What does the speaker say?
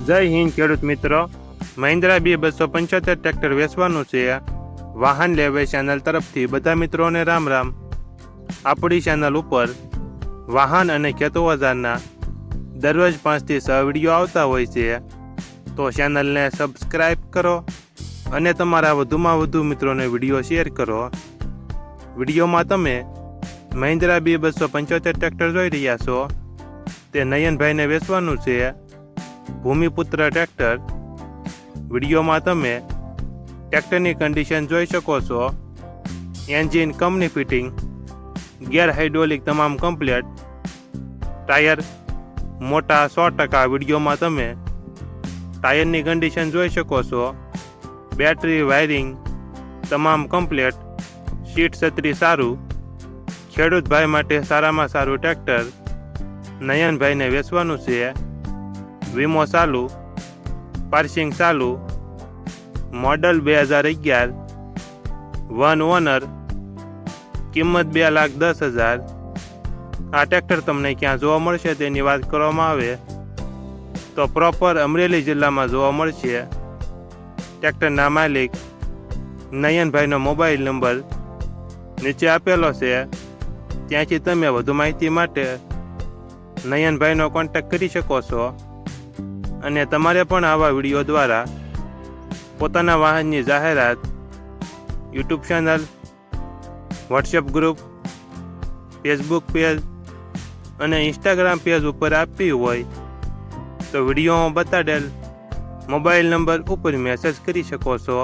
જય હિન્દ ખેડૂત મિત્રો, મહિન્દ્રા B275 ટ્રેક્ટર વેચવાનું છે. વાહન લેવે ચેનલ તરફથી બધા મિત્રોને રામ રામ. આપણી ચેનલ ઉપર વાહન અને ખેત ઓજારના દરરોજ 5 થી 6 વિડીયો આવતા હોય છે, તો ચેનલને સબસ્ક્રાઈબ કરો અને તમારા વધુમાં વધુ મિત્રોને વિડીયો શેર કરો. વિડીયોમાં તમે મહિન્દ્રા B275 ટ્રેક્ટર જોઈ રહ્યા છો. તે નયનભાઈને વેચવાનું છે. ભૂમિપુત્ર ટ્રેક્ટર. વિડીયોમાં તમે ટ્રેક્ટરની કન્ડિશન જોઈ શકો છો. એન્જિન કંપની ફિટિંગ, ગેર હાઇડ્રોલિક તમામ કમ્પ્લેટ, ટાયર મોટા 100%. વિડીયોમાં તમે ટાયરની કન્ડિશન જોઈ શકો છો. બેટરી વાયરિંગ તમામ કમ્પ્લેટ. સીટ છત્રી સારું. ખેડૂત ભાઈ માટે સારામાં સારું ટ્રેક્ટર નયનભાઈને વેચવાનું છે. વીમો ચાલુ, પાર્સિંગ ચાલુ, મોડલ 2011, વન ઓનર, કિંમત 2,10,000. આ ટ્રેક્ટર તમને ક્યાં જોવા મળશે તેની વાત કરવામાં આવે તો પ્રોપર અમરેલી જિલ્લામાં જોવા મળશે. ટ્રેક્ટરના માલિક નયનભાઈનો મોબાઈલ નંબર નીચે આપેલો છે, ત્યાંથી તમે વધુ માહિતી માટે નયનભાઈનો કોન્ટેક્ટ કરી શકો છો. અને તમારે પણ આવા વિડીયો દ્વારા પોતાના વાહનની જાહેરાત YouTube channel, WhatsApp group, Facebook page અને ઇન્સ્ટાગ્રામ પેજ ઉપર આપવી હોય તો વિડીયોમાં બતાડેલ મોબાઈલ નંબર ઉપર મેસેજ કરી શકો છો.